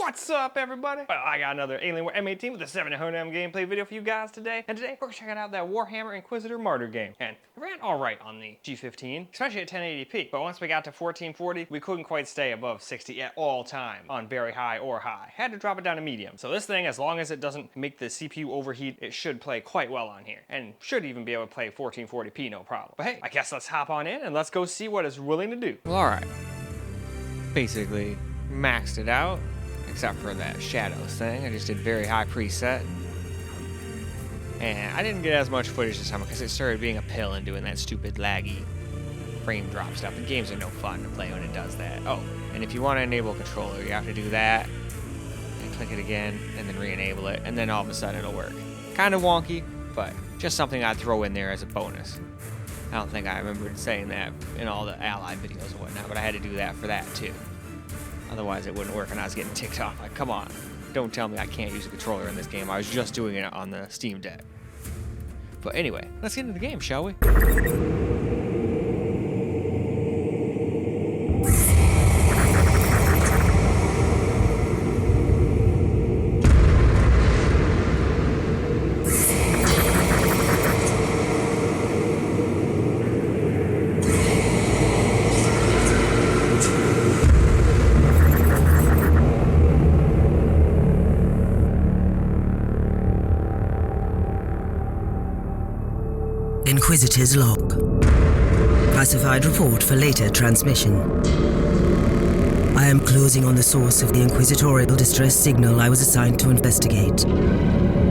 What's up, everybody? Well, I got another Alienware M18 with a 7900m gameplay video for you guys today. And today, we're checking out that Warhammer Inquisitor Martyr game. And it ran alright on the G15, especially at 1080p. But once we got to 1440, we couldn't quite stay above 60 at all time on very high or high. Had to drop it down to medium. So this thing, as long as it doesn't make the CPU overheat, it should play quite well on here. And should even be able to play 1440p no problem. But hey, I guess let's hop on in and let's go see what it's willing to do. Well, alright. Basically, maxed it out. Except for that shadows thing. I just did very high preset. And I didn't get as much footage this time because it started being a pill and doing that stupid laggy frame drop stuff. The games are no fun to play when it does that. Oh, and if you want to enable a controller, you have to do that. And click it again, and then re-enable it. And then all of a sudden it'll work. Kind of wonky, but just something I'd throw in there as a bonus. I don't think I remembered saying that in all the Allied videos and whatnot, but I had to do that for that too. Otherwise it wouldn't work and I was getting ticked off. Like, come on, don't tell me I can't use a controller in this game. I was just doing it on the Steam Deck. But anyway, let's get into the game, shall we? Inquisitor's log. Classified report for later transmission. I am closing on the source of the inquisitorial distress signal I was assigned to investigate.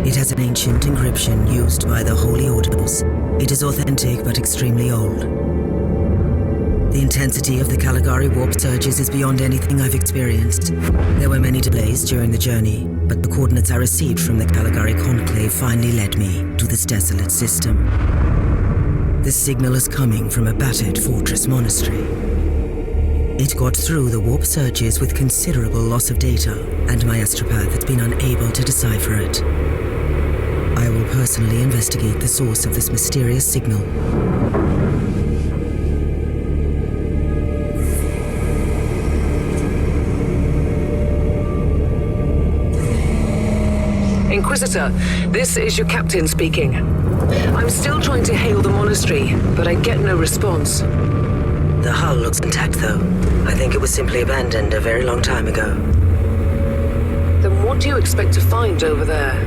It has an ancient encryption used by the Holy Orders. It is authentic but extremely old. The intensity of the Caligari warp surges is beyond anything I've experienced. There were many delays during the journey, but the coordinates I received from the Caligari conclave finally led me to this desolate system. The signal is coming from a battered fortress monastery. It got through the warp surges with considerable loss of data, and my astropath has been unable to decipher it. I will personally investigate the source of this mysterious signal. Inquisitor, this is your captain speaking. I'm still trying to hail the monastery, but I get no response. The hull looks intact, though. I think it was simply abandoned a very long time ago. Then what do you expect to find over there?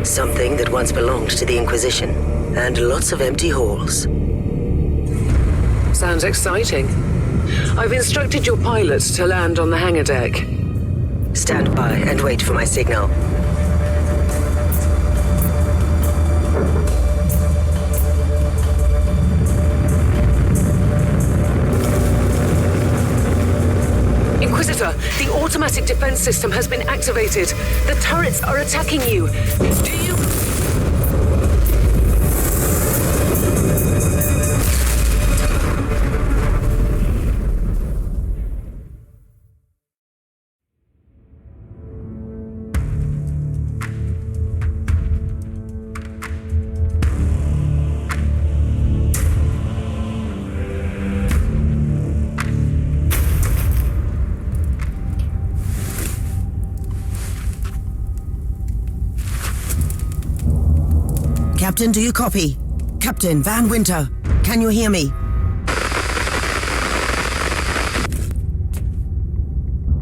Something that once belonged to the Inquisition, and lots of empty halls. Sounds exciting. I've instructed your pilots to land on the hangar deck. Stand by and wait for my signal. Inquisitor, the automatic defense system has been activated. The turrets are attacking you. Do you... Captain, do you copy? Captain Van Winter, can you hear me?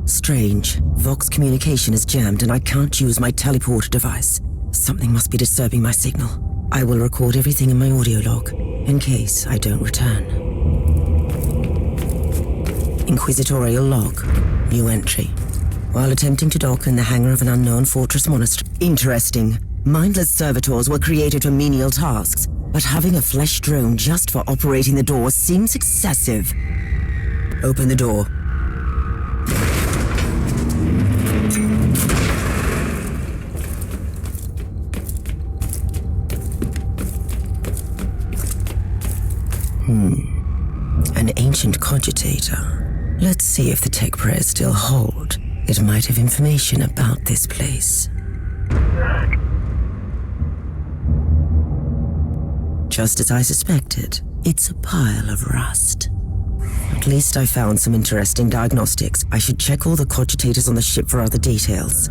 Strange. Vox communication is jammed and I can't use my teleport device. Something must be disturbing my signal. I will record everything in my audio log, in case I don't return. Inquisitorial log. New entry. While attempting to dock in the hangar of an unknown fortress monastery. Interesting. Mindless servitors were created for menial tasks, but having a flesh drone just for operating the door seems excessive. Open the door. An ancient cogitator. Let's see if the tech prayers still hold. It might have information about this place. Just as I suspected, it's a pile of rust. At least I found some interesting diagnostics. I should check all the cogitators on the ship for other details.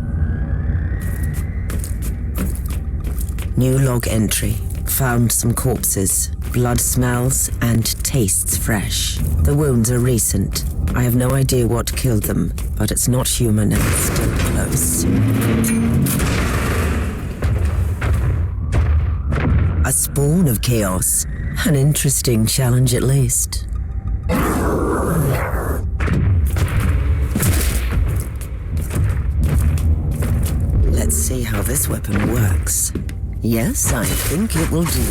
New log entry. Found some corpses. Blood smells and tastes fresh. The wounds are recent. I have no idea what killed them, but it's not human and it's still close. A spawn of chaos. An interesting challenge at least. Let's see how this weapon works. Yes, I think it will do.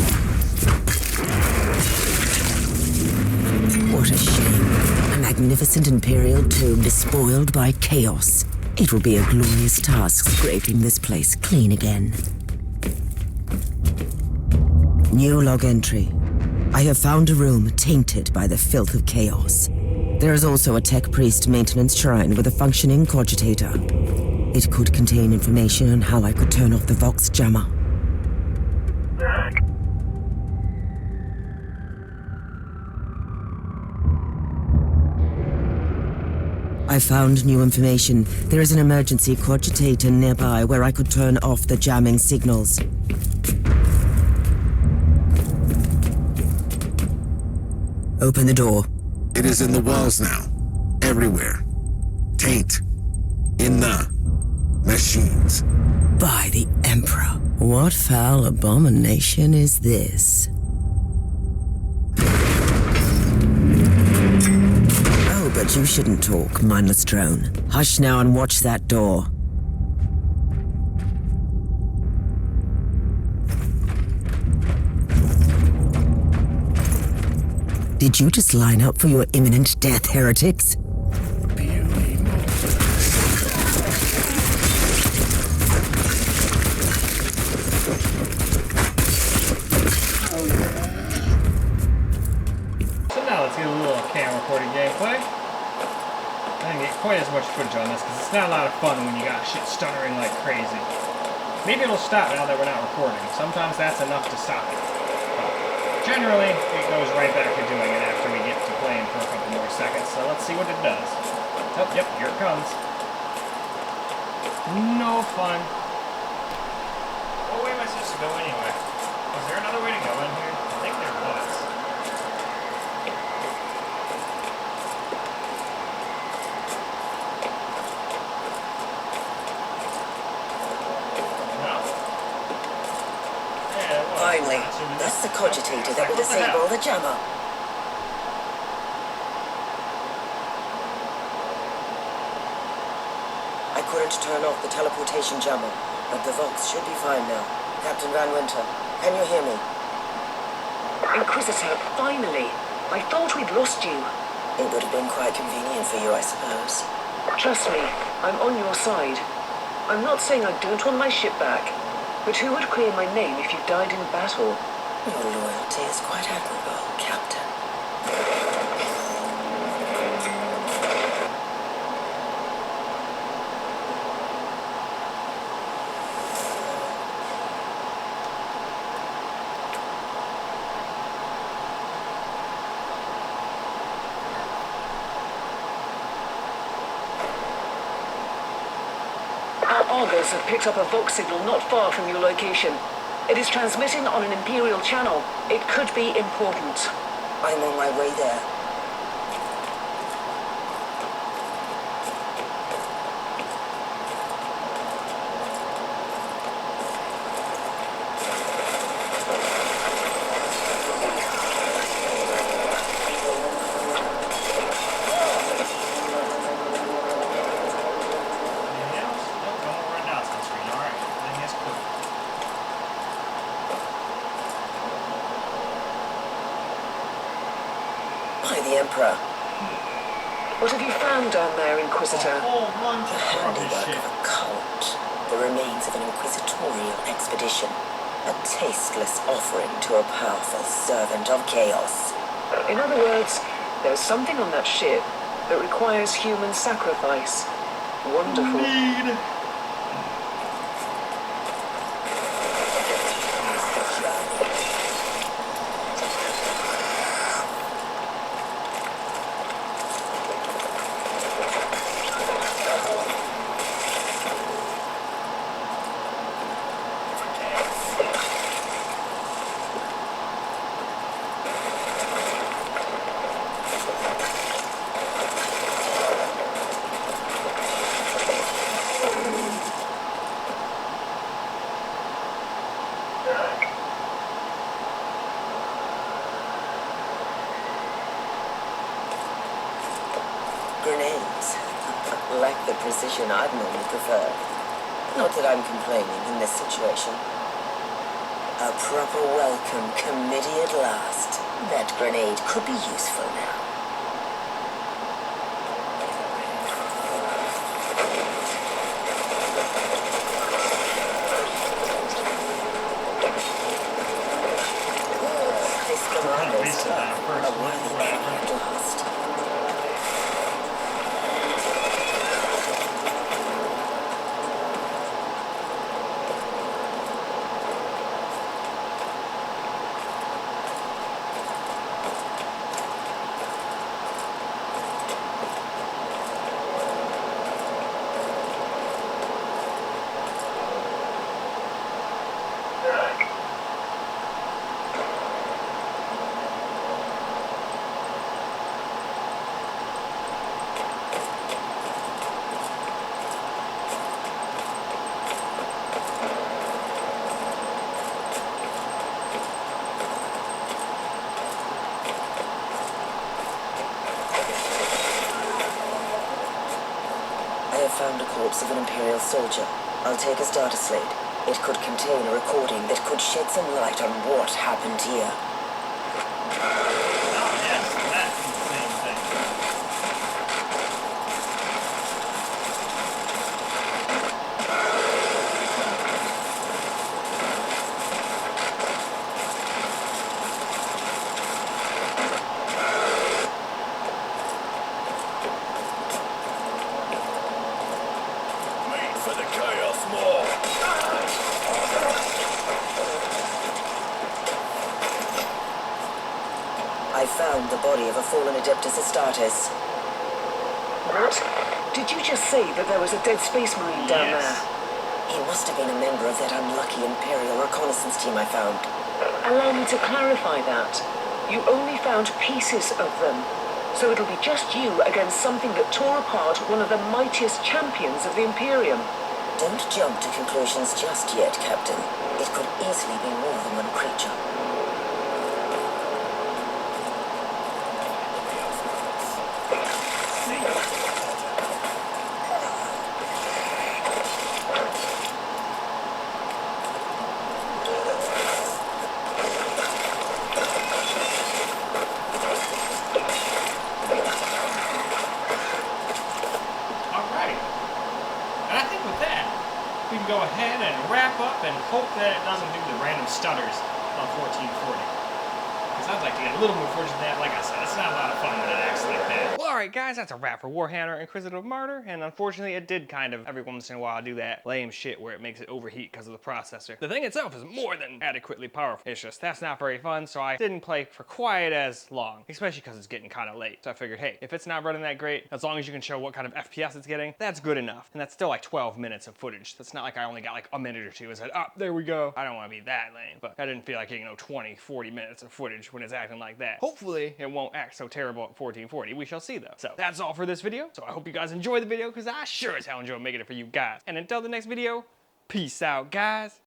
What a shame. A magnificent Imperial tomb despoiled by chaos. It will be a glorious task scraping this place clean again. New log entry. I have found a room tainted by the filth of chaos. There is also a tech priest maintenance shrine with a functioning cogitator. It could contain information on how I could turn off the Vox jammer. I found new information. There is an emergency cogitator nearby where I could turn off the jamming signals. Open the door. It is in the walls now. Everywhere. Taint. In the machines. By the Emperor. What foul abomination is this? Oh, but you shouldn't talk, mindless drone. Hush now and watch that door. Did you just line up for your imminent death, heretics? So now let's get a little cam recording gameplay. I didn't get quite as much footage on this because it's not a lot of fun when you got shit stuttering like crazy. Maybe it'll stop now that we're not recording. Sometimes that's enough to stop it. Generally, it goes right back to doing it after we get to playing for a couple more seconds, so let's see what it does. Oh, yep, here it comes. No fun. What way am I supposed to go anyway? Was there another way to go in here? I think there was. No? Yeah, it was. Finally, that's the cogitator that will disable the jammer. I couldn't turn off the teleportation jammer, but the Vox should be fine now. Captain Van Winter, can you hear me? Inquisitor, finally. I thought we'd lost you. It would have been quite convenient for you, I suppose. Trust me, I'm on your side. I'm not saying I don't want my ship back, but who would clear my name if you died in battle? Your loyalty is quite admirable, Captain. Our Argos have picked up a Vox signal not far from your location. It is transmitting on an Imperial channel. It could be important. I'm on my way there. Anything else? Nope, no more announcement screen. Alright, everything is cool. By the Emperor. What have you found down there, Inquisitor? A whole bunch The of rubbish handiwork shit. of a cult. The remains of an inquisitorial expedition. A tasteless offering to a powerful servant of chaos. In other words, there's something on that ship that requires human sacrifice. Wonderful. Need. precision I'd normally prefer. Not that I'm complaining in this situation. A proper welcome committee at last. That grenade could be useful now. This commander's stuff, a worthy enemy at last. I have found a corpse of an Imperial soldier. I'll take his data slate. It could contain a recording that could shed some light on what happened here. Oh, yes, that's the same thing. For the Chaos Maw. I found the body of a fallen Adeptus Astartes. What? Did you just say that there was a dead space marine down Yes. there? He must have been a member of that unlucky Imperial reconnaissance team I found. Allow me to clarify that. You only found pieces of them. So it'll be just you against something that tore apart one of the mightiest champions of the Imperium. Don't jump to conclusions just yet, Captain. It could easily be more than one creature. We can go ahead and wrap up and hope that it doesn't do the random stutters on 1440. Because I'd like to get a little more footage of that. Like I said, it's not a lot of fun when it acts like that. Well, alright guys, that's a wrap for Warhammer Inquisitor Martyr, and unfortunately it did kind of, every once in a while, do that lame shit where it makes it overheat because of the processor. The thing itself is more than adequately powerful. It's just, that's not very fun, so I didn't play for quite as long, especially because it's getting kind of late. So I figured, hey, if it's not running that great, as long as you can show what kind of FPS it's getting, that's good enough. And that's still like 12 minutes of footage. That's not like I only got like a minute or two and said, oh, there we go. I don't want to be that lame, but I didn't feel like getting, 20, 40 minutes of footage when it's acting like that. Hopefully it won't act so terrible at 1440. We shall see though. So that's all for this video. So I hope you guys enjoy the video because I sure as hell enjoy making it for you guys. And until the next video, peace out guys.